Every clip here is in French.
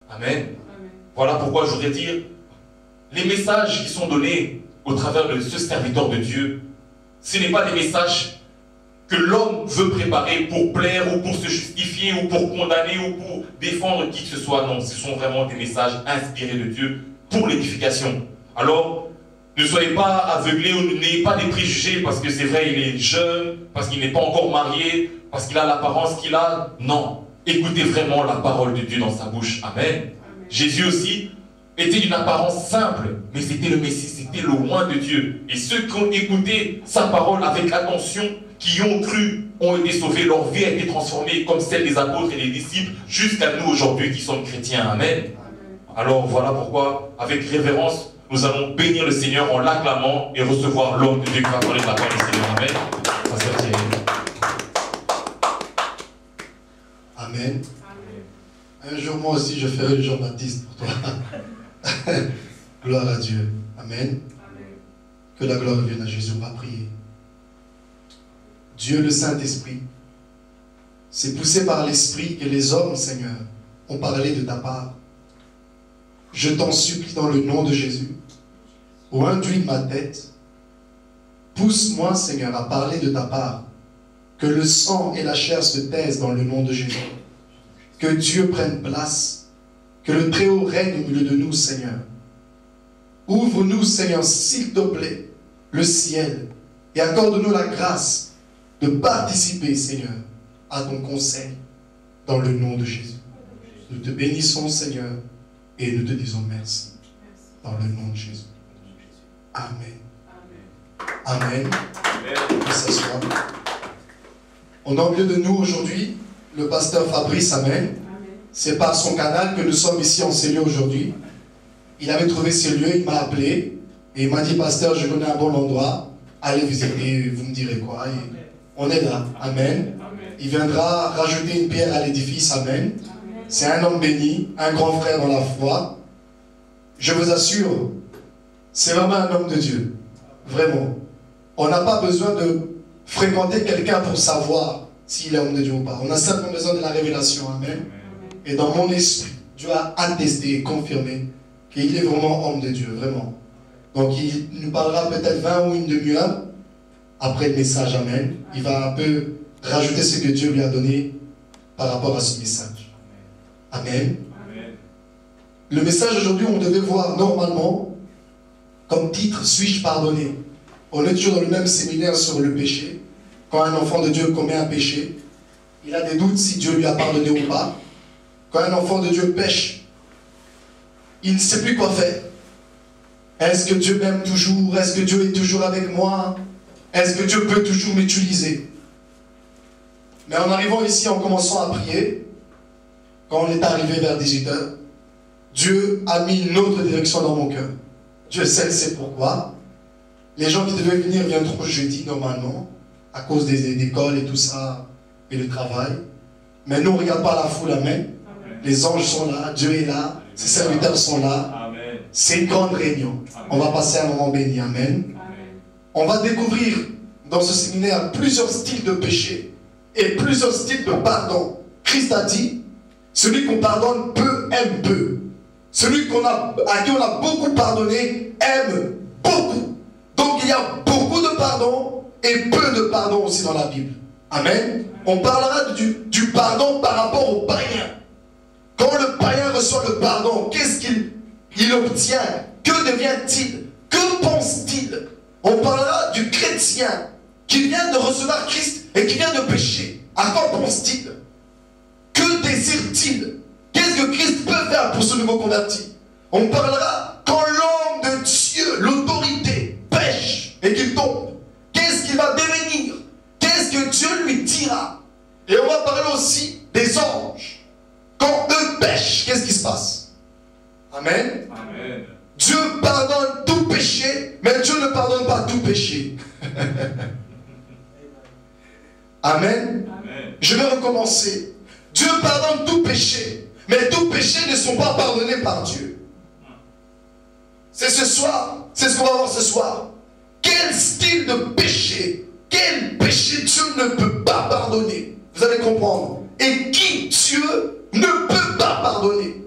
Amen. Voilà pourquoi je voudrais dire, les messages qui sont donnés au travers de ce serviteur de Dieu, ce n'est pas des messages que l'homme veut préparer pour plaire ou pour se justifier ou pour condamner ou pour défendre qui que ce soit. Non, ce sont vraiment des messages inspirés de Dieu pour l'édification. Alors, ne soyez pas aveuglés ou n'ayez pas des préjugés parce que c'est vrai, il est jeune, parce qu'il n'est pas encore marié, parce qu'il a l'apparence qu'il a. Non, écoutez vraiment la parole de Dieu dans sa bouche. Amen. Jésus aussi était d'une apparence simple, mais c'était le Messie, c'était le roi de Dieu. Et ceux qui ont écouté sa parole avec attention, qui ont cru, ont été sauvés, leur vie a été transformée comme celle des apôtres et des disciples, jusqu'à nous aujourd'hui qui sommes chrétiens. Amen. Alors voilà pourquoi, avec révérence, nous allons bénir le Seigneur en l'acclamant et recevoir l'homme de Dieu qui va parler de la parole du Seigneur. Amen. Amen. Un jour, moi aussi, je ferai le Jean-Baptiste pour toi. Gloire à Dieu. Amen. Que la gloire vienne à Jésus. On va prier. Dieu, le Saint-Esprit, c'est poussé par l'Esprit que les hommes, Seigneur, ont parlé de ta part. Je t'en supplie dans le nom de Jésus. Ô induis ma tête, pousse-moi, Seigneur, à parler de ta part. Que le sang et la chair se taisent dans le nom de Jésus. Que Dieu prenne place. Que le Très-Haut règne au milieu de nous, Seigneur. Ouvre-nous, Seigneur, s'il te plaît, le ciel. Et accorde-nous la grâce de participer, Seigneur, à ton conseil. Dans le nom de Jésus. Nous te bénissons, Seigneur, et nous te disons merci. Dans le nom de Jésus. Amen. Amen. On peut s'asseoir. On a au milieu de nous aujourd'hui le pasteur Fabrice. Amen. C'est par son canal que nous sommes ici en ces lieux aujourd'hui. Il avait trouvé ces lieux, il m'a appelé et il m'a dit, pasteur, je connais un bon endroit, allez visiter, vous me direz quoi. Et on est là. Amen. Il viendra rajouter une pierre à l'édifice. Amen. C'est un homme béni, un grand frère dans la foi. Je vous assure, c'est vraiment un homme de Dieu. Vraiment. On n'a pas besoin de fréquenter quelqu'un pour savoir s'il est homme de Dieu ou pas. On a simplement besoin de la révélation. Amen. Et dans mon esprit, Dieu a attesté et confirmé qu'il est vraiment homme de Dieu. Vraiment. Donc il nous parlera peut-être 20 ou une demi-heure après le message. Amen. Il va un peu rajouter ce que Dieu lui a donné par rapport à ce message. Amen. Le message aujourd'hui, on devait voir normalement comme titre, suis-je pardonné? On est toujours dans le même séminaire sur le péché. Quand un enfant de Dieu commet un péché, il a des doutes si Dieu lui a pardonné ou pas. Quand un enfant de Dieu pêche, il ne sait plus quoi faire. Est-ce que Dieu m'aime toujours? Est-ce que Dieu est toujours avec moi? Est-ce que Dieu peut toujours m'utiliser? Mais en arrivant ici, en commençant à prier, quand on est arrivé vers 18h, Dieu a mis une autre direction dans mon cœur. Dieu sait, c'est pourquoi. Les gens qui devaient venir viendront jeudi normalement, à cause des écoles et tout ça, et le travail. Mais nous, on ne regarde pas la foule, amen. Les anges sont là, Dieu est là, ses serviteurs sont là. C'est une grande réunion. On va passer un moment béni, amen. On va découvrir dans ce séminaire plusieurs styles de péché et plusieurs styles de pardon. Christ a dit, celui qu'on pardonne peu aime peu. Celui à qui on a beaucoup pardonné aime beaucoup. Donc il y a beaucoup de pardon et peu de pardon aussi dans la Bible. Amen. On parlera du pardon par rapport au païen. Quand le païen reçoit le pardon, qu'est-ce qu'il obtient? Que devient-il? Que pense-t-il? On parlera du chrétien qui vient de recevoir Christ et qui vient de pécher. À quoi pense-t-il? Que désire-t-il? Qu'est-ce que Christ peut faire pour ce nouveau converti? On parlera quand l'homme de Dieu, l'autorité, pêche et qu'il tombe. Qu'est-ce qu'il va devenir? Qu'est-ce que Dieu lui dira? Et on va parler aussi des anges. Quand eux pêchent, qu'est-ce qui se passe? Amen. Amen. Dieu pardonne tout péché, mais Dieu ne pardonne pas tout péché. Amen. Amen. Je vais recommencer. Dieu pardonne tout péché, mais tous péchés ne sont pas pardonnés par Dieu. C'est ce soir, c'est ce qu'on va voir ce soir. Quel style de péché, quel péché Dieu ne peut pas pardonner? Vous allez comprendre. Et qui Dieu ne peut pas pardonner?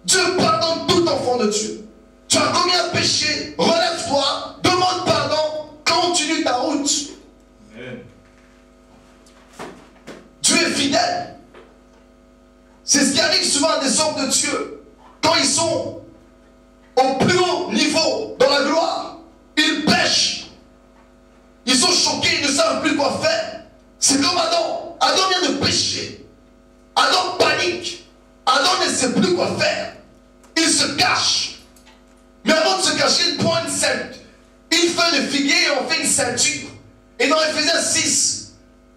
Dieu pardonne tout enfant de Dieu. Tu as commis un péché, relève-toi, demande pardon, continue ta route. Amen. Dieu est fidèle. C'est ce qui arrive souvent à des hommes de Dieu. Quand ils sont au plus haut niveau dans la gloire, ils pêchent. Ils sont choqués, ils ne savent plus quoi faire. C'est comme Adam. Adam vient de pécher. Adam panique. Adam ne sait plus quoi faire. Il se cache. Mais avant de se cacher, il prend une ceinture. Une feuille de figuier et on fait une ceinture. Et dans Éphésiens 6,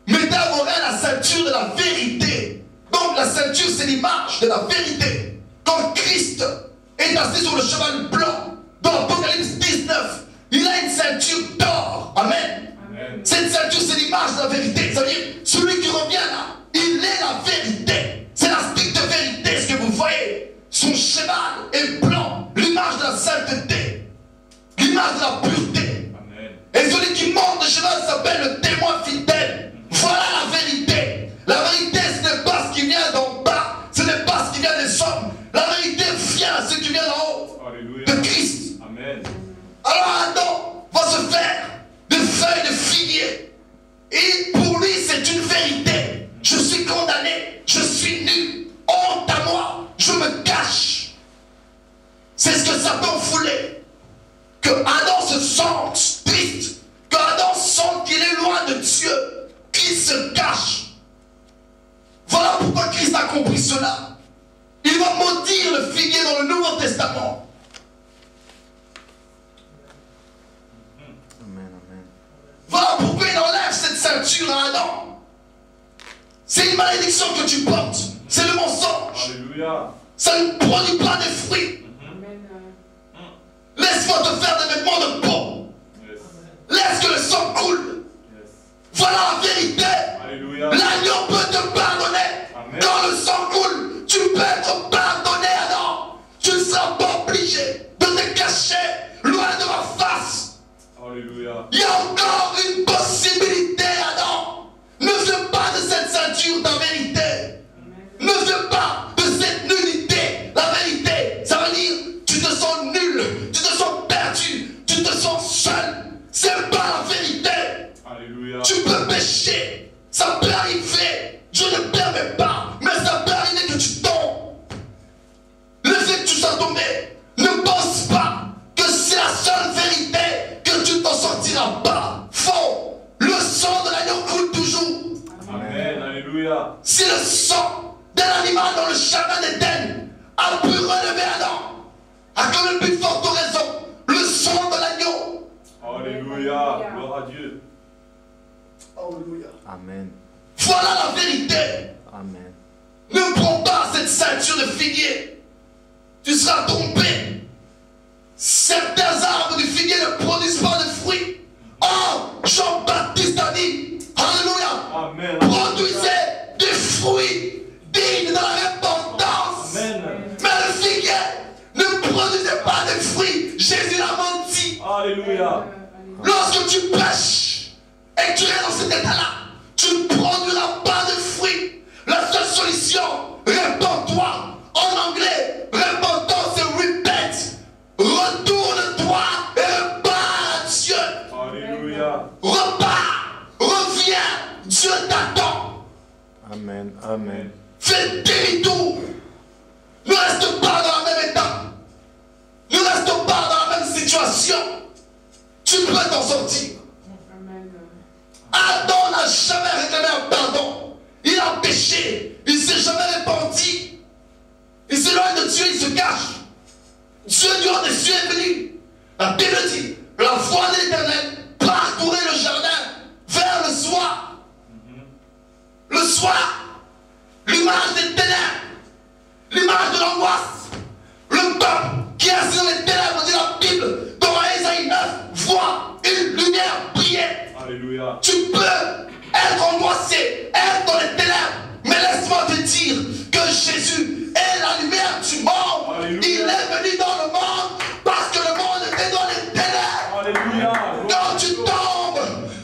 mettez à vos reins la ceinture de la vérité. Donc la ceinture, c'est l'image de la vérité. Quand Christ est assis sur le cheval blanc, dans l'Apocalypse 19, il a une ceinture d'or. Amen. Amen. Cette ceinture, c'est l'image de la vérité. Ça veut dire, celui qui revient là, il est la vérité. C'est la stricte vérité, ce que vous voyez. Son cheval est blanc, l'image de la sainteté, l'image de la pureté. Amen. Et celui qui monte le cheval s'appelle le témoin fidèle. Voilà la vérité. La vérité, ce n'est pas ce qui vient d'en bas, ce n'est pas ce qui vient des hommes. La vérité vient à ce qui vient d'en haut, Alléluia. de Christ. Amen. Alors Adam va se faire des feuilles de figuier. Et pour lui, c'est une vérité. Je suis condamné, je suis nu, honte à moi, je me cache. C'est ce que Satan voulait. Que Adam se sente triste, que Adam sente qu'il est loin de Dieu, qu'il se cache. Voilà pourquoi Christ a compris cela. Il va maudire le figuier dans le Nouveau Testament. Amen, amen. Voilà pourquoi il enlève cette ceinture à Adam. C'est une malédiction que tu portes. C'est le mensonge. Alléluia. Ça ne produit pas de fruits. Laisse-moi te faire des vêtements de peau. Yes. Laisse que le sang coule. Yes. Voilà la vérité. Alléluia. L'agneau peut te pardonner. Amen. Quand le sang coule, tu peux être pardonné, Adam. Tu ne seras pas obligé de te cacher loin de ma face. Alléluia. Il y a encore une possibilité, Adam. Ne fais pas de cette ceinture ta vérité. Ne fais pas de cette nullité la vérité. Ça veut dire, tu te sens nul, tu te sens perdu, tu te sens seul. C'est pas la vérité. Alléluia. Tu peux pécher. Ça peut arriver. Je ne permets pas. Mais ça peut arriver que tu tombes. Le fait que tu sois tombé, ne pense pas que c'est la seule vérité, que tu ne t'en sortiras pas. Faux. Le sang de l'agneau coule toujours. Amen. Alléluia. Si le sang d'un animal dans le jardin d'Éden a pu relever Adam, à comme plus forte raison, le sang de l'agneau. Alléluia. Gloire à Dieu. Alléluia. Amen. Voilà la vérité. Amen. Ne prends pas cette ceinture de figuier. Tu seras trompé. Certains arbres du figuier ne produisent pas de fruits. Or, Jean-Baptiste a dit, Alléluia, Amen. produisez des fruits dignes de la repentance. Amen. Mais le figuier ne produisait pas de fruits. Jésus l'a menti. Alléluia. Lorsque tu pêches et que tu es dans cet état-là, tu ne produiras pas de fruits. La seule solution, répands-toi. En anglais, repentance, c'est repent. Retourne-toi et repars à Dieu. Alléluia. Repars, reviens. Dieu t'attend. Amen. Amen. Fais demi-tour. Ne reste pas dans la même état. Ne reste pas dans la même situation. Tu peux t'en sortir. Adam n'a jamais réclamé un pardon. Il a péché. Il ne s'est jamais repenti. Il s'éloigne de Dieu, il se cache. Dieu du haut des cieux est venu. La Bible dit, la voix de l'Éternel parcourait le jardin vers le soir. Le soir, l'image des ténèbres, l'image de l'angoisse, le peuple qui est assis dans les ténèbres, dit la Bible, dans Ésaïe 9, voit une lumière briller. Alléluia. Tu peux être angoissé, être dans les ténèbres, mais laisse-moi te dire que Jésus est la lumière du monde. Alléluia. Il est venu dans le monde parce que le monde était dans les ténèbres. Alléluia. Quand tu tombes,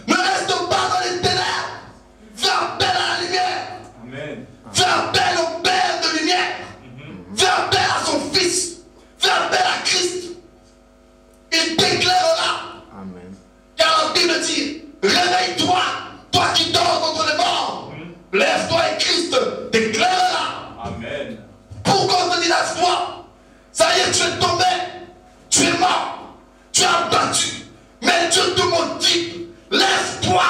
ne reste pas dans les ténèbres. Fais appel à la lumière. Amen. Fais appel au Père de lumière. Fais appel à son Fils fait appel à Christ, il t'éclairera. Amen. Car la Bible dit, réveille-toi, toi qui dors contre les morts. Lève-toi et Christ t'éclairera. Amen. Pourquoi on te dit lève-toi? Ça y est, tu es tombé, tu es mort, tu es abattu. Mais Dieu te motive, lève-toi,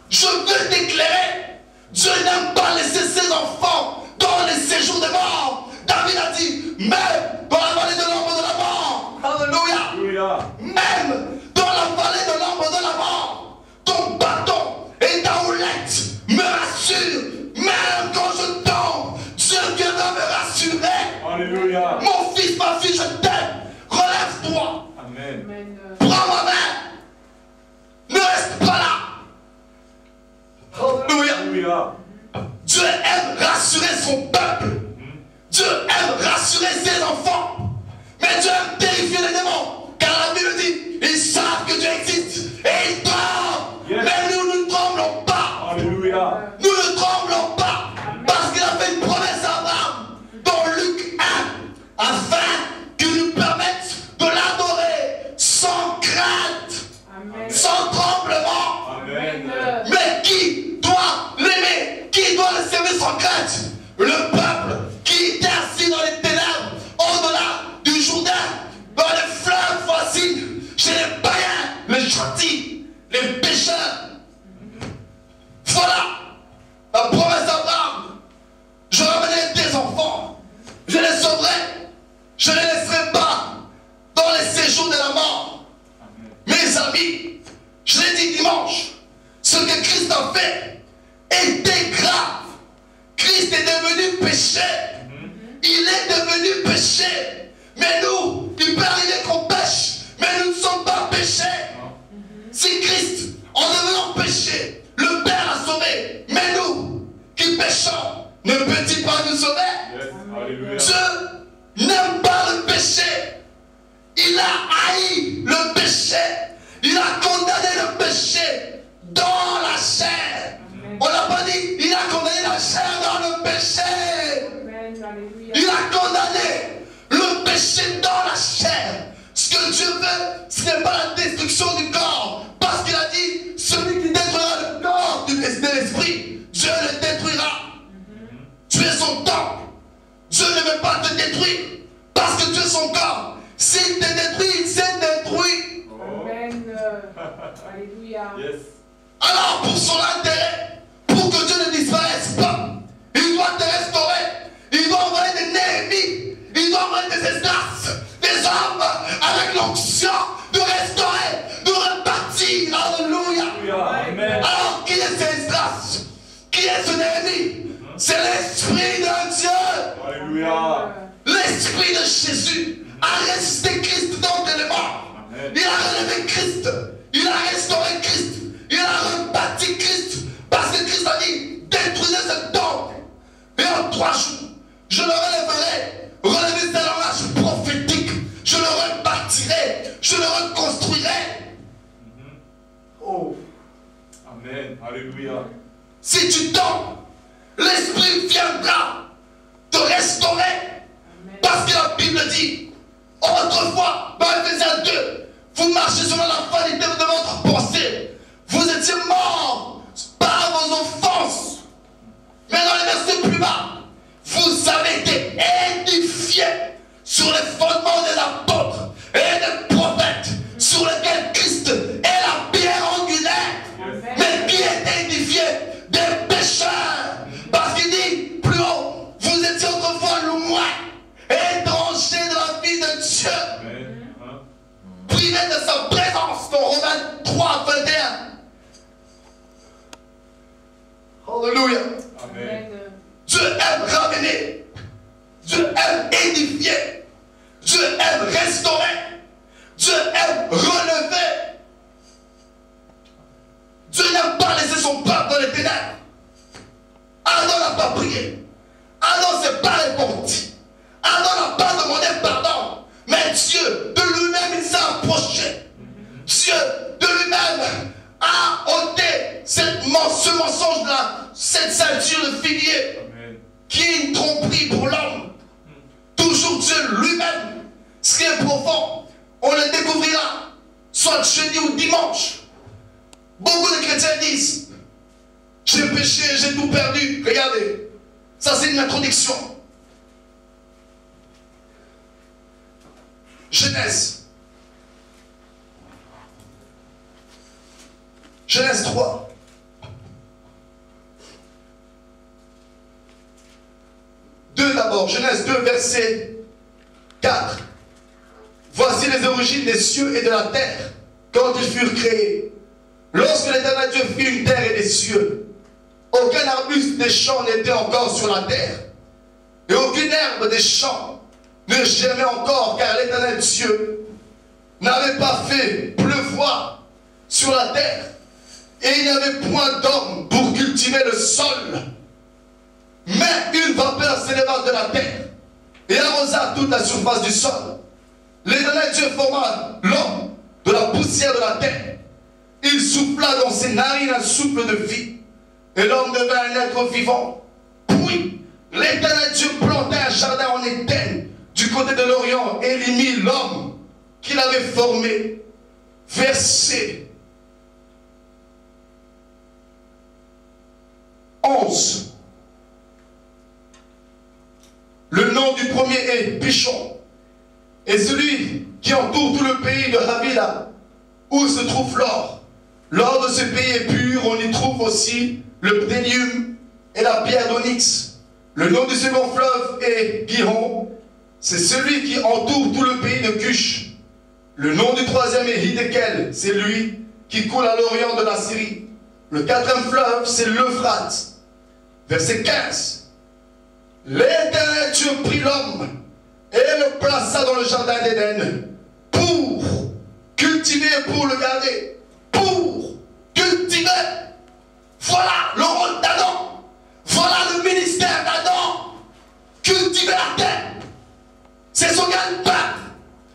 je veux t'éclairer. Dieu n'aime pas laisser ses enfants dans les séjours des morts. David a dit, même dans la vallée de l'ombre de la mort, alléluia, Alléluia. même dans la vallée de l'ombre de la mort, ton bâton et ta houlette me rassurent. Même quand je tombe, Dieu viendra me rassurer. Alléluia. Mon fils, ma fille, je t'aime. Relève-toi. Amen. Prends ma main. Ne reste pas là. Alléluia. Alléluia. Dieu aime rassurer son peuple. Dieu aime rassurer ses enfants. Mais Dieu aime terrifier les démons. Car la Bible dit, ils savent que Dieu existe. Et ils tremblent. Yes. Mais nous ne tremblons pas. Alléluia. Nous ne tremblons pas. Parce qu'il a fait une promesse à Abraham dans Luc 1. Afin qu'il nous permette de l'adorer sans crainte. Sans tremblement. Amen. Mais qui doit l'aimer? Qui doit le servir sans crainte? Le peuple qui était assis dans les ténèbres, au-delà du Jourdain, dans les fleuves faciles, chez les païens, les gentils, les pécheurs. Voilà la promesse d'Abraham. Je ramènerai tes enfants, je les sauverai, je ne les laisserai pas dans les séjours de la mort. Mes amis, je l'ai dit dimanche, ce que Christ a fait était grave. Christ est devenu péché. Il est devenu péché. Mais nous, il peut arriver qu'on pêche, mais nous ne sommes pas péchés. Si Christ, en devenant péché, le Père a sauvé, mais nous, qui péchons, ne peut-il pas nous sauver? Yes. Alléluia. Dieu n'aime pas le péché. Il a haï le péché. Il a condamné le péché dans la chair. On n'a pas dit, il a condamné la chair dans le péché. Il a condamné le péché dans la chair. Ce que Dieu veut, ce n'est pas la destruction du corps. Parce qu'il a dit, celui qui détruira le corps de l'esprit, Dieu le détruira. Tu es son temple. Dieu ne veut pas te détruire parce que tu es son corps. S'il te détruit, il s'est détruit. Amen. Alléluia. Yes. Alors, pour son intérêt, pour que Dieu ne disparaisse pas, il doit te restaurer. Il doit envoyer des Néhémies. Il doit envoyer des Esdras, des hommes avec l'onction de restaurer, de repartir. Alléluia. Amen. Alors, qui est ce Esdras? Qui est ce Néhémie? C'est l'Esprit de Dieu. Alléluia. L'Esprit de Jésus a ressuscité Christ d'entre les morts. Amen. Il a relevé Christ. Il a restauré Christ. Il a rebâti Christ. Parce que Christ a dit, détruisez ce temple. Et en 3 jours, je le relèverai. Relevez ce langage prophétique. Je le rebâtirai. Je le reconstruirai. Oh. Amen. Alléluia. Si tu tombes, l'Esprit viendra te restaurer. Parce que la Bible dit, autrefois, dans Ephésiens 2, vous marchez selon la vanité de votre pensée. Vous étiez morts par vos offenses. Mais dans les versets plus bas, vous avez été édifiés sur les fondements des apôtres et des prophètes, sur lesquels Christ est la pierre angulaire. Mais qui est édifié? Des pécheurs. Parce qu'il dit, plus haut, vous étiez autrefois loin, étrangers de la vie de Dieu, Amen. privés de sa présence, dans Romains 3, 21. Alléluia. Amen. Dieu aime ramener. Dieu aime édifier. Dieu aime restaurer. Dieu aime relever. Dieu n'aime pas laisser son peuple dans les ténèbres. Adam n'a pas prié. Adam ne s'est pas répandu. Adam n'a pas demandé pardon. Mais Dieu, de lui-même, il s'est approché. Dieu, de lui-même, a ôté ce mensonge-là, cette ceinture de figuier, Amen. qui est une tromperie pour l'homme. Toujours Dieu lui-même est profond, on le découvrira, soit jeudi ou dimanche. Beaucoup de chrétiens disent, j'ai péché, j'ai tout perdu. Regardez, ça c'est une introduction. Genèse. Genèse 3. D'abord, Genèse 2, verset 4. Voici les origines des cieux et de la terre, quand ils furent créés. Lorsque l'Éternel Dieu fit une terre et des cieux, aucun arbuste des champs n'était encore sur la terre, et aucune herbe des champs ne germait encore, car l'Éternel Dieu n'avait pas fait pleuvoir sur la terre, et il n'y avait point d'homme pour cultiver le sol. Mais une vapeur s'éleva de la terre et arrosa toute la surface du sol. L'Éternel Dieu forma l'homme de la poussière de la terre. Il souffla dans ses narines un souffle de vie, et l'homme devint un être vivant. Puis l'Éternel Dieu planta un jardin en Éden du côté de l'Orient, et il y mit l'homme qu'il avait formé. Verset 11. Le nom du premier est Pichon, et celui qui entoure tout le pays de Havila, où se trouve l'or. L'or de ce pays est pur, on y trouve aussi le bdellium et la pierre d'onyx. Le nom du second fleuve est Gihon, c'est celui qui entoure tout le pays de Cush. Le nom du troisième est Hiddekel, c'est lui qui coule à l'orient de la Syrie. Le quatrième fleuve, c'est l'Euphrate. Verset 15. L'Éternel Dieu prit l'homme et le plaça dans le jardin d'Éden pour cultiver et pour le garder. Pour cultiver. Voilà le rôle d'Adam. Voilà le ministère d'Adam. Cultiver la terre. C'est son gagne-pain.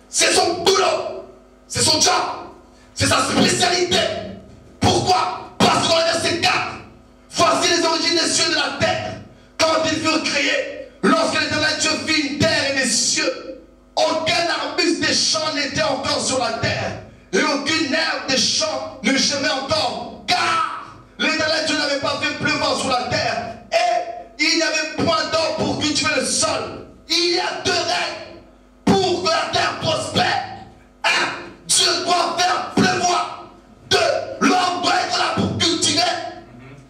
C'est son boulot. C'est son job. C'est sa spécialité. Pourquoi? Parce que dans le verset 4, voici les origines des cieux et de la terre. Quand ils furent créés, lorsque l'Éternel Dieu fit une terre et des cieux, aucun arbuste des champs n'était encore sur la terre, et aucune herbe des champs ne germait encore, car l'Éternel Dieu n'avait pas fait pleuvoir sur la terre, et il n'y avait point d'eau pour cultiver le sol. Il y a deux règles pour que la terre prospère. Un, Dieu doit faire pleuvoir. Deux, l'homme doit être là pour cultiver.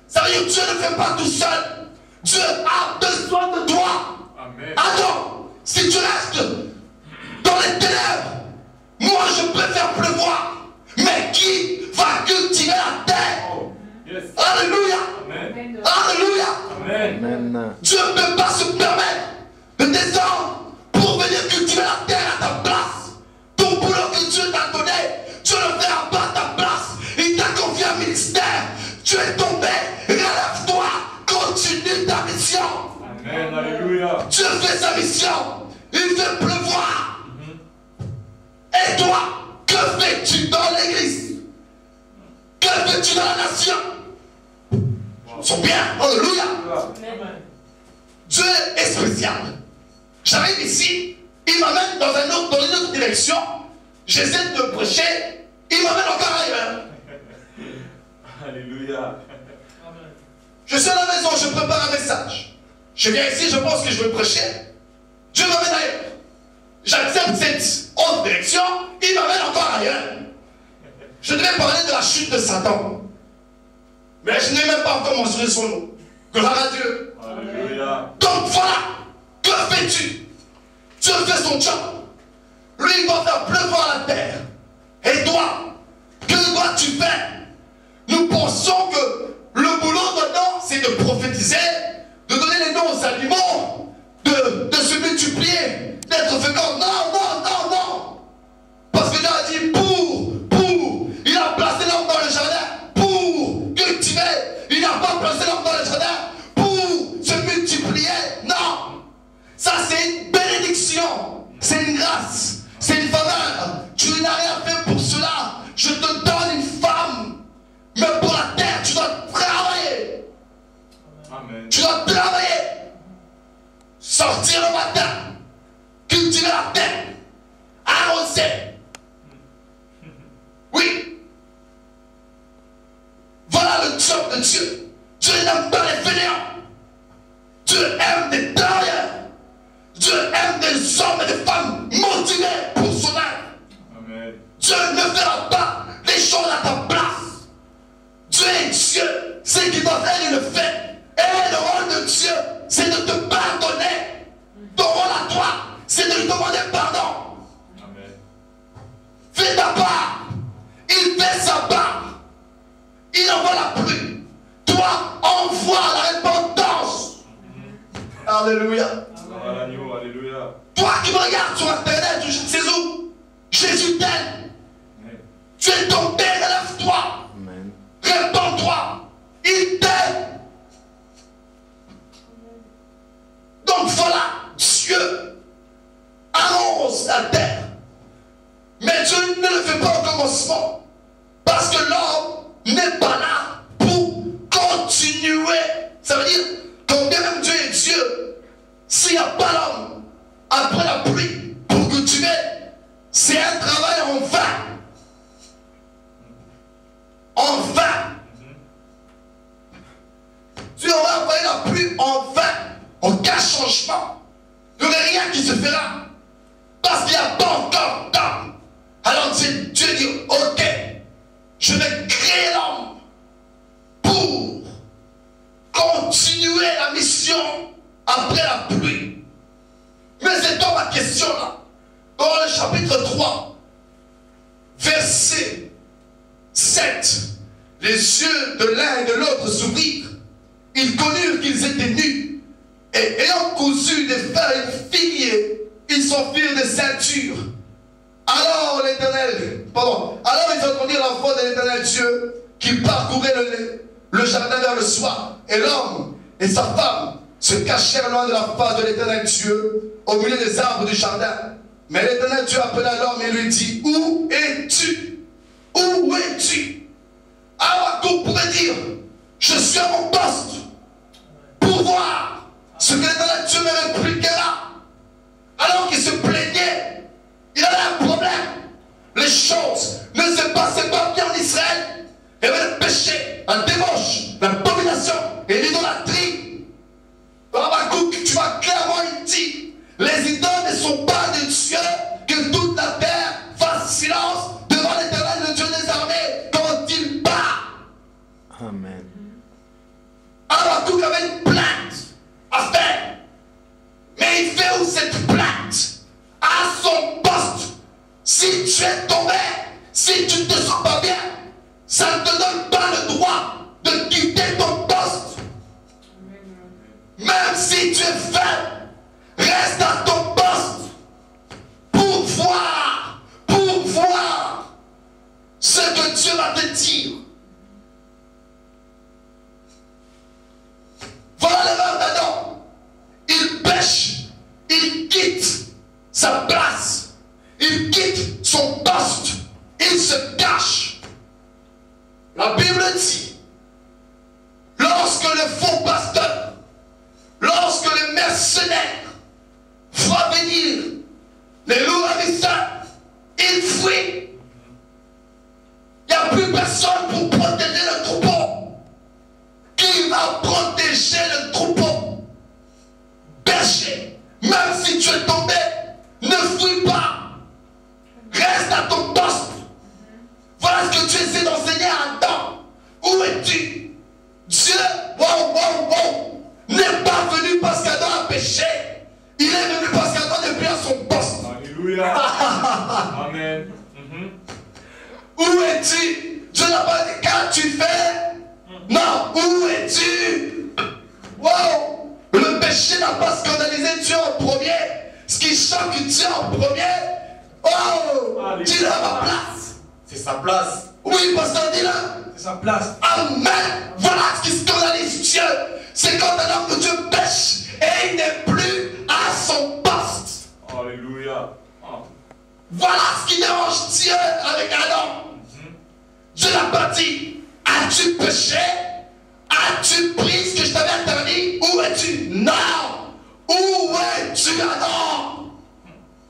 Ça veut dire que Dieu ne fait pas tout seul. Dieu a besoin de toi. Amen. Attends, si tu restes dans les ténèbres, moi je peux faire pleuvoir. Mais qui va cultiver la terre? Oh, yes. Alléluia. Amen. Alléluia. Amen. Dieu ne peut pas se permettre de descendre pour venir cultiver la terre à ta place. Ton boulot que Dieu t'a donné, Dieu le fera pas à ta place. Il t'a confié un ministère. Tu es tombé, relève-toi. Continue ta mission. Amen, alléluia. Dieu fait sa mission. Il fait pleuvoir. Et toi, que fais-tu dans l'église? Que fais-tu dans la nation? Ils sont bien. Alléluia. Amen. Dieu est spécial. J'arrive ici, il m'amène dans une autre direction. J'essaie de prêcher, il m'amène encore ailleurs. Alléluia. Je suis à la maison, je prépare un message. Je viens ici, je pense que je vais prêcher. Dieu m'amène ailleurs. J'accepte cette autre direction, il m'amène encore ailleurs. Je devais parler de la chute de Satan. Mais je n'ai même pas encore mentionné son nom. Gloire à Dieu. Alléluia. Donc voilà, que fais-tu? Dieu fait son job. Lui, il doit faire pleuvoir la terre. Et toi, que dois-tu faire? Nous pensons que le boulot dedans, c'est de prophétiser, de donner les noms aux aliments, de se multiplier, d'être fécond. Non, non, non, non. Parce que Dieu a dit il a placé l'homme dans le jardin pour cultiver. Il n'a pas placé l'homme dans le jardin pour se multiplier. Non. Ça, c'est une bénédiction. C'est une grâce. C'est une faveur. Tu n'as rien fait pour cela. Je te donne une femme. Mais pour la terre, tu dois travailler. Amen. Tu dois travailler. Sortir le matin. Cultiver la terre. avancé. Oui. Voilà le job de Dieu. Dieu n'aime pas les fainéants. Dieu aime des travailleurs. Dieu aime des hommes et des femmes motivés pour son œuvre. Dieu ne fera pas les choses à ta place. Dieu est Dieu. Ce qu'il doit faire, il le fait. Et le rôle de Dieu, c'est de te pardonner. Ton rôle à toi, c'est de lui demander pardon. Amen. Fais ta part. Il fait sa part. Il envoie la pluie. Toi, envoie la repentance. Alléluia. Alléluia. Toi qui me regardes sur Internet, je ne sais où, Jésus t'aime. Tu es tombé, relève-toi. Répands-toi. Il t'aime. Donc voilà, Dieu arrose la terre. Mais Dieu ne le fait pas au commencement. Parce que l'homme n'est pas là pour continuer. Ça veut dire, quand bien même Dieu est Dieu, s'il n'y a pas l'homme après la pluie pour cultiver, c'est un travail en vain. En vain. Dieu aura envoyé la pluie en vain. Aucun changement. Il n'y aurait rien qui se fera. Parce qu'il n'y a pas encore temps. Alors Dieu dit, ok, je vais créer l'homme pour continuer la mission après la pluie. Mais c'est donc ma question là. Dans le chapitre 3, verset 7, les yeux de l'un et de l'autre s'ouvrirent. Ils connurent qu'ils étaient nus. Et ayant cousu des feuilles figuier, ils s'enfirent des ceintures. Alors ils entendirent la voix de l'Éternel Dieu qui parcourait le jardin vers le soir. Et l'homme et sa femme se cachèrent loin de la face de l'Éternel Dieu, au milieu des arbres du jardin. Mais l'Éternel Dieu appela l'homme et lui dit, où es-tu? Où es-tu? Alors qu'on pourrait dire, je suis à mon poste pour voir ce que l'Éternel Dieu me répliquera. Alors qu'il se plaignait, il avait un problème. Les choses ne se passaient pas bien en Israël. Il y avait le péché, la débauche, l'abomination et l'idolâtrie. Dans Habakkuk, tu vois clairement, il dit, les idoles ne sont pas de Dieu, que toute la terre fasse silence devant l'Éternel, le Dieu des armées, quand il part. Amen. Habakkuk avait une plainte à faire. Mais il fait où cette plainte? À son poste. Si tu es tombé, si tu ne te sens pas bien, ça ne te donne pas le droit de quitter ton poste. Même si tu es faible, reste à ton poste pour voir ce que Dieu va te dire. Voilà l'erreur d'Adam. Il pêche, il quitte sa place, il quitte son poste, il se cache. La Bible dit, lorsque le faux pasteur, lorsque le mercenaire fera venir les loups ravisseurs, il fuit. Il n'y a plus personne pour protéger le troupeau. Qui va protéger le troupeau? Berger, même si tu es tombé, ne fuis pas. Reste à ton poste. Voilà ce que tu essaies d'enseigner à Adam. Où es-tu? Dieu, n'est pas venu parce qu'Adam a péché. Il est venu parce qu'Adam n'est plus à son poste. Alléluia. Amen. Où es-tu? Dieu n'a pas dit qu'as-tu fait? Non, où es-tu? Wow! Le péché n'a pas scandalisé Dieu en premier. Ce qui choque Dieu en premier, oh! Dis-le à ma place. C'est sa place. Oui, pasteur, dis-le. C'est sa place. Amen. Voilà ce qui scandalise Dieu. C'est quand un homme de Dieu pêche et il n'est plus à son poste. Alléluia. Voilà ce qui dérange Dieu avec Adam. Dieu n'a pas dit, as-tu péché? As-tu pris ce que je t'avais interdit? Où es-tu? Non. Où es-tu, Adam?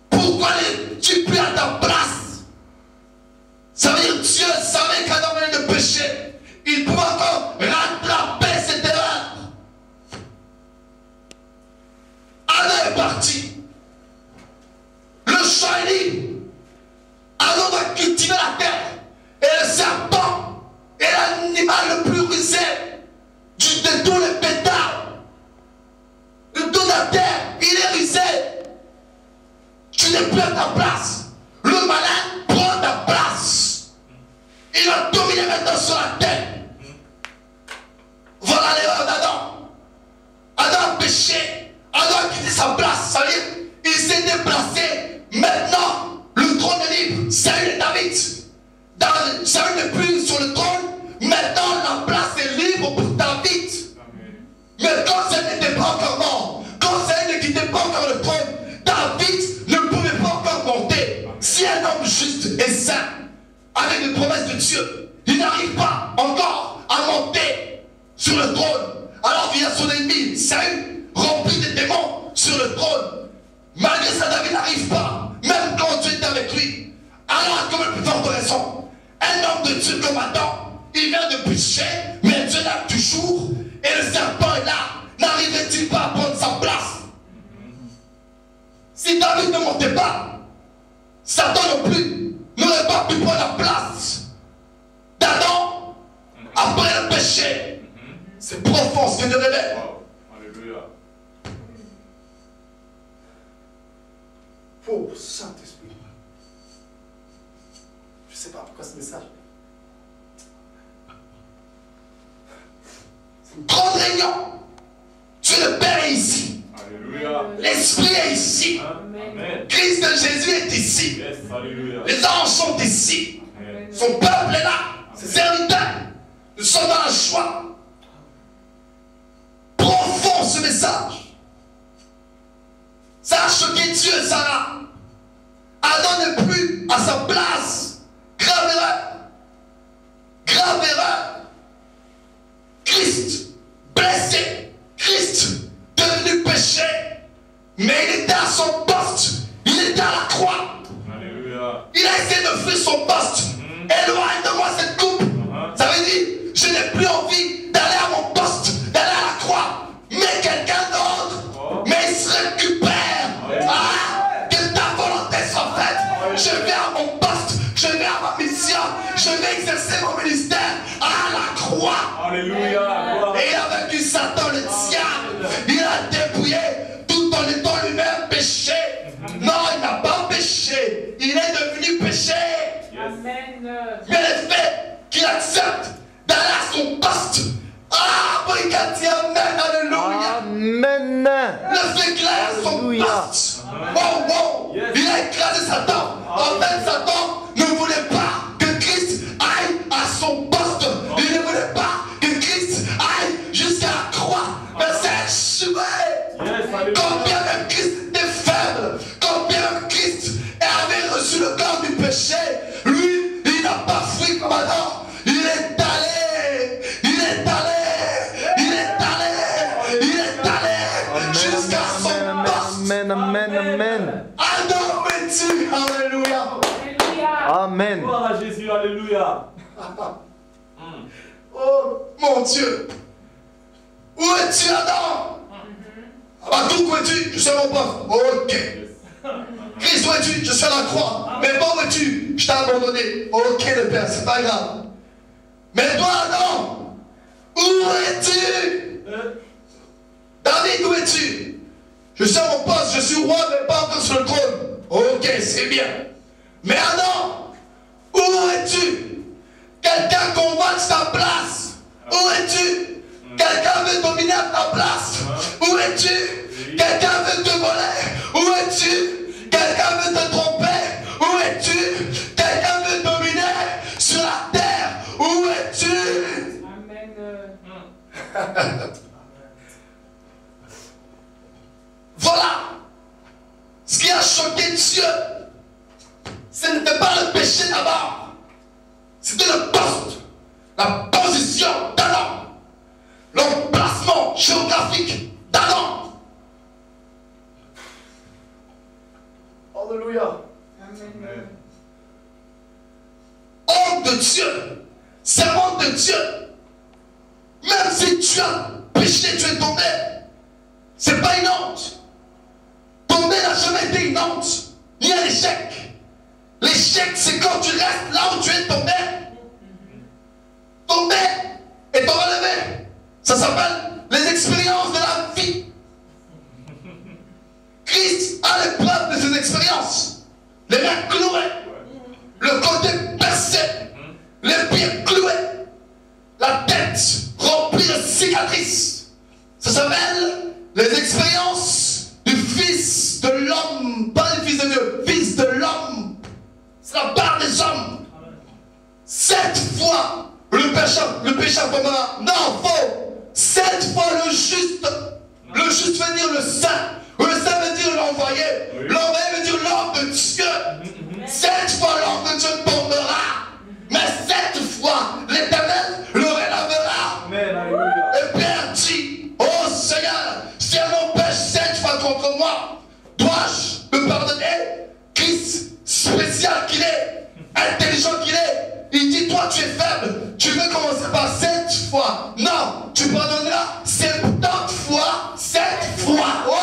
Pourquoi n'es-tu plus à ta place? tu n'es plus à ta place. Le malin prend ta place. Il va dominer maintenant sur la terre. Voilà l'erreur d'Adam. Adam a péché. Adam a quitté sa place. Ça veut dire, il s'est déplacé. Maintenant, le trône est libre. Saül et David. Saül n'est plus sur le trône. Maintenant, la place est libre pour David. Mais quand Saül n'était pas encore mort, quand Saül ne quittait pas encore le trône, David ne pouvait pas encore monter. Si un homme juste et saint, avec les promesses de Dieu, il n'arrive pas encore à monter sur le trône, alors vient son ennemi, Saül, rempli de démons sur le trône. Malgré ça, David n'arrive pas, même quand Dieu est avec lui. Alors, comme le plus forte raison, un homme de Dieu comme Adam, il vient de pécher, mais Dieu l'a toujours, et le serpent est là. N'arrivait-il pas à prendre sa place? Si David ne montait pas, Satan non plus n'aurait pas pu prendre la place d'Adam après le péché. C'est profond ce que Dieu révèle. Alléluia. Oh, Saint-Esprit. Je ne sais pas pourquoi ce message. C'est une grande réunion. Dieu le Père est ici. Alléluia. L'Esprit est ici. Amen. Christ de Jésus est ici. Yes, alléluia. Les anges sont ici. Amen. Son peuple est là. Ses serviteurs. Nous sommes dans la joie. Profond ce message. Ça a choqué Dieu et Sarah. Adam n'est plus à sa place. Grave erreur. Grave erreur. Christ blessé. Christ devenu péché. Mais il était à son poste. Il était à la croix. Alléluia. Il a essayé de fuir son poste. Éloigne de moi cette coupe. Ça veut dire, je n'ai plus envie d'aller à mon poste, d'aller à la croix. Mais quelqu'un d'autre, mais il se récupère. Ah, que ta volonté soit faite. Je vais à mon poste, je vais à ma mission, je vais exercer mon ministère à la croix. Alléluia. Et il a vaincu Satan, le diable. Il a dépouillé tout en étant lui-même péché. Non, il n'a pas péché. Il est devenu péché. Amen. Mais le fait qu'il accepte d'aller à son poste. Ah, Brigadier, Amen, Alléluia. Amen. Le fait qu'il aille à son Alléluia. poste. Wow, wow. Il a écrasé Satan. En fait, Satan ne voulait pas que Christ aille à son poste. Il ne voulait pas que Christ aille jusqu'à la croix. Mais c'est échoué. Quand bien même Christ était faible, quand bien même Christ avait reçu le corps du péché, lui, il n'a pas fui comme Adam. Il est allé, il est allé, il est allé, il est allé jusqu'à son poste. Amen, amen, amen. Adam es-tu? Alléluia. Alléluia. Amen. Gloire à Jésus, alléluia. Oh mon Dieu. Où es-tu, Adam? Ah bah d'où où es-tu? Je suis à mon poste. Ok. Christ, où es-tu? Je suis à la croix. Mais bon, où es-tu? Je t'ai abandonné. Ok, le Père, c'est pas grave. Mais toi, Adam, où es-tu? David, où es-tu? Je suis à mon poste, je suis roi, mais pas encore sur le trône. Ok, c'est bien. Mais Adam, où es-tu? Quelqu'un convoite ta place. Où es-tu? Quelqu'un veut dominer à ta place. Où es-tu? Quelqu'un veut te voler. Où es-tu? Quelqu'un veut te tromper. Où es-tu? Quelqu'un veut dominer sur la terre. Où es-tu? Amen. Voilà. Ce qui a choqué Dieu, ce n'était pas le péché d'abord. C'était le poste, la position d'Adam, l'emplacement géographique d'Adam. Alléluia. Amen. Homme de Dieu, servant de Dieu, même si tu as péché, tu es tombé, c'est pas une honte. Tomber n'a jamais été une honte, ni un échec. L'échec, c'est quand tu restes là où tu es tombé. Tomber et te relever. Ça s'appelle les expériences de la vie. Christ a l'épreuve de ses expériences. 7 fois, le pécheur tombera. Non, faux. 7 fois le juste. Le juste veut dire le saint. Le saint veut dire l'envoyé. L'envoyé veut dire l'homme de Dieu. 7 fois l'homme de Dieu tombera. Mais 7 fois l'Éternel le relèvera. Amen. Alléluia. Et Père dit, oh Seigneur, si un homme pêche 7 fois contre moi, dois-je me pardonner? Christ, spécial qu'il est, intelligent qu'il est, il dit, toi tu es faible, tu veux commencer par 7 fois. Non, tu pardonneras 70 fois, 7 fois. Oh!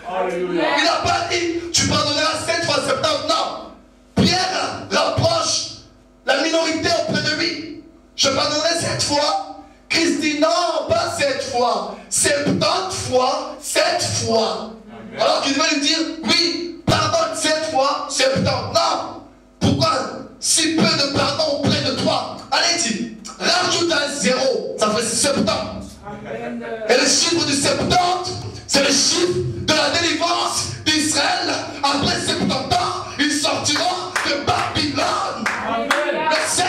Alléluia. Il n'a pas dit, tu pardonneras 7 fois 70, non. Pierre rapproche la minorité auprès de lui. Je pardonnerai 7 fois. Christ dit non, pas 7 fois. 70 fois, 7 fois. Amen. Alors qu'il devait lui dire, oui, pardonne 7 fois, 70. Non. Pourquoi si peu de pardon auprès de toi? Allez, dis, rajoute un 0, ça fait 70. Amen. Et le chiffre du 70, c'est le chiffre de la délivrance d'Israël. Après 70 ans, ils sortiront de Babylone. Alléluia. Le 7,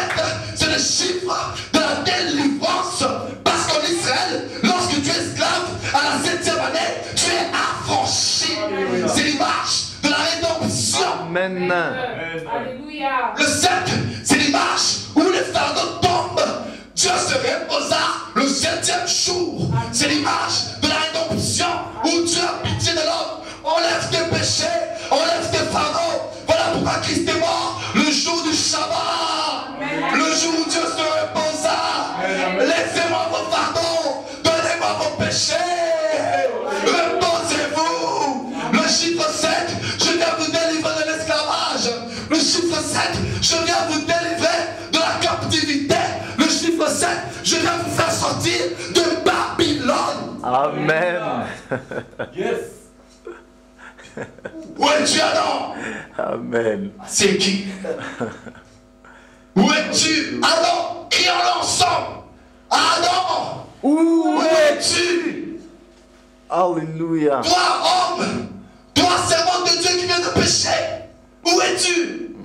c'est le chiffre de la délivrance. Parce qu'en Israël, lorsque tu es esclave, à la 7e année, tu es affranchi. Alléluia. C'est l'image de la rédemption. Amen. Alléluia. Le 7, c'est l'image où les fardeaux tombent. Dieu se reposa le 7e jour. C'est l'image de la rédemption où Dieu a pitié de l'homme. Enlève tes péchés, enlève tes fardeaux. Voilà pourquoi Christ est mort le jour du Shabbat. Le jour où Dieu se reposa. Laissez-moi vos fardeaux, donnez-moi vos péchés. Reposez-vous. Le chiffre 7, je viens vous délivrer de l'esclavage. Le chiffre 7, je viens vous délivrer de la captivité. Le chiffre 7, je viens vous faire sortir de Babylone. Amen. Yes. Où es-tu, Adam? Amen. C'est qui? Où es-tu, Adam? Crions-le ensemble. Adam, où es-tu? Alléluia. Toi, homme, toi, servant de Dieu qui vient de pécher, où es-tu?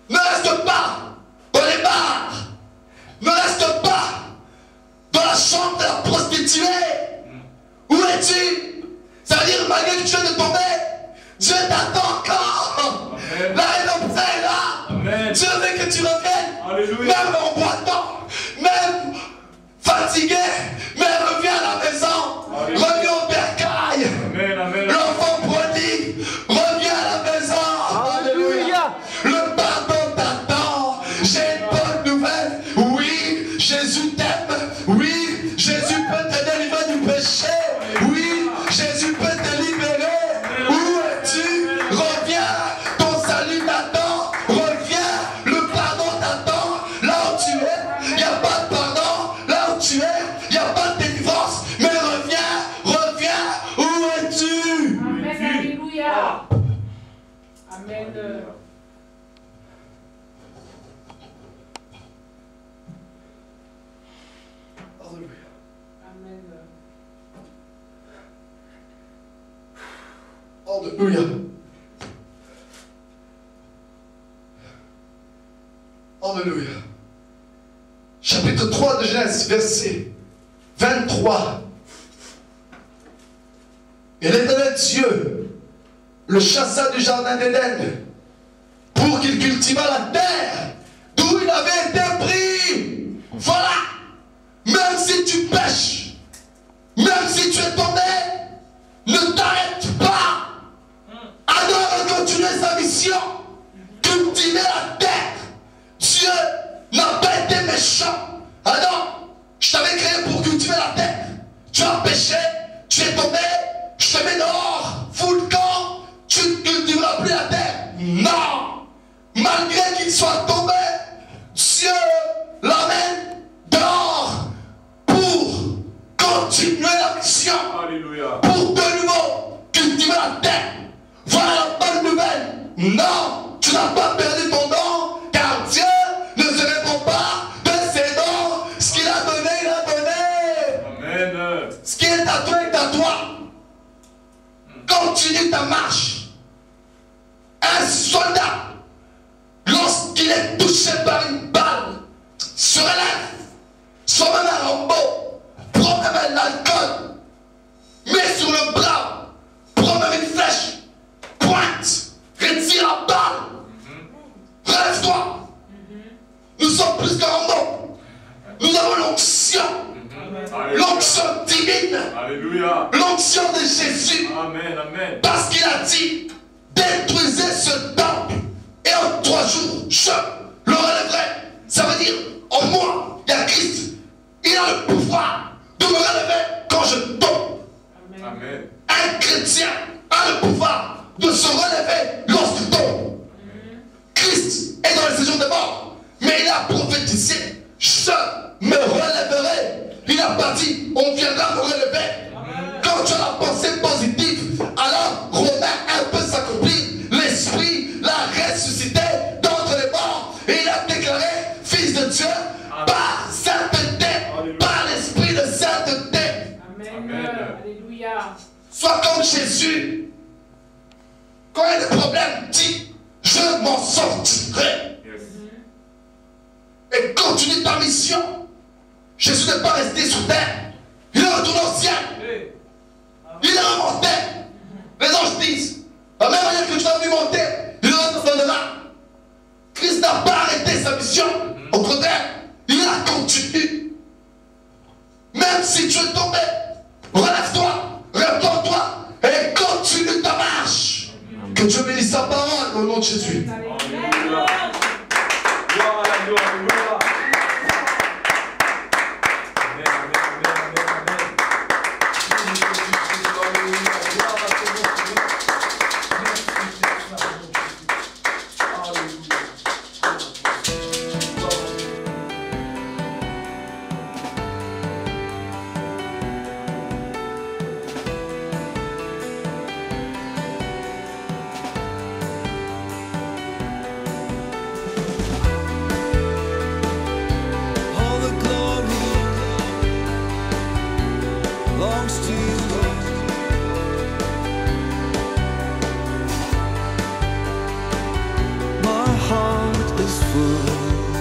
Ne reste pas dans les bars. Ne reste pas dans la chambre de la prostituée. Où es-tu? Ça veut dire, malgré que tu viens de tomber, Dieu t'attend encore. Amen. La rédemption est là. Amen. Dieu veut que tu reviennes. Alléluia. Même en boitant, même fatigué, mais reviens à la maison. Alléluia. Reviens au bercail. Amen. Amen. L'enfant prodigue, reviens à la maison. Alléluia. Le pardon t'attend. J'ai une bonne nouvelle. Oui, Jésus t'aime. Oui, Jésus peut te délivrer du péché. Oui, Jésus peut te libérer. Où es-tu? Reviens. Ton salut t'attend. Reviens. Le pardon t'attend. Là où tu es, il n'y a pas de pardon. Là où tu es, il n'y a pas de délivrance. Mais reviens. Reviens. Où es-tu? Amen. Alléluia. Amen. Amen. Alléluia. Alléluia. Chapitre 3 de Genèse, verset 23. Et l'Éternel Dieu le chassa du jardin d'Éden pour qu'il cultivât la terre d'où il avait été pris. Voilà. Même si tu pêches, même si tu es tombé, ne t'arrête pas. Adam va continuer sa mission. Cultiver la terre. Dieu n'a pas été méchant. Adam, je t'avais créé pour cultiver la terre. Tu as péché, tu es tombé, je te mets dehors, fous le camp, tu ne cultiveras plus la terre. Non. Malgré qu'il soit tombé, Dieu l'amène dehors pour continuer la mission. Alléluia. Pour de nouveau cultiver la terre. Voilà la bonne nouvelle. Non, tu n'as pas perdu ton don, car Dieu ne se répond pas de ses dons. Ce qu'il a donné, il a donné. Amen. Ce qui est à toi est à toi. Continue ta marche. Un soldat, lorsqu'il est touché tire la balle. Relève-toi. Nous sommes plus qu'un homme. Nous avons l'onction. L'onction divine. Alléluia. L'onction de Jésus. Amen. Amen. Parce qu'il a dit, détruisez ce temple. Et en 3 jours, je le relèverai. Ça veut dire, en moi, il y a Christ. Il a le pouvoir de me relever quand je tombe. Amen. Un chrétien a le pouvoir de se relever lorsqu'il tombe. Christ est dans le séjour des morts, mais il a prophétisé, je me relèverai. Il n'a pas dit, on viendra me relever. Quand tu as la pensée positive, alors Romains 1 peut s'accomplir. L'Esprit l'a ressuscité d'entre les morts et il a déclaré fils de Dieu par sainteté, par l'Esprit de sainteté. Amen. Alléluia. Sois comme Jésus. Quand il y a des problèmes, dis, je m'en sortirai. Yes. Et continue ta mission. Jésus n'est pas resté sur terre. Il est retourné au ciel. Il est remonté. Les anges disent, la même manière que tu as vu monter, il retournera. Christ n'a pas arrêté sa mission. Au contraire, il a continué. Même si tu es tombé, relève-toi, réponds-toi et continue ta marche. Que Dieu bénisse sa parole au nom de Jésus. Alléluia. Gloire à la gloire. Gloire. Amen. Amen. Amen. Amen. All the glory belongs to you. My heart is full.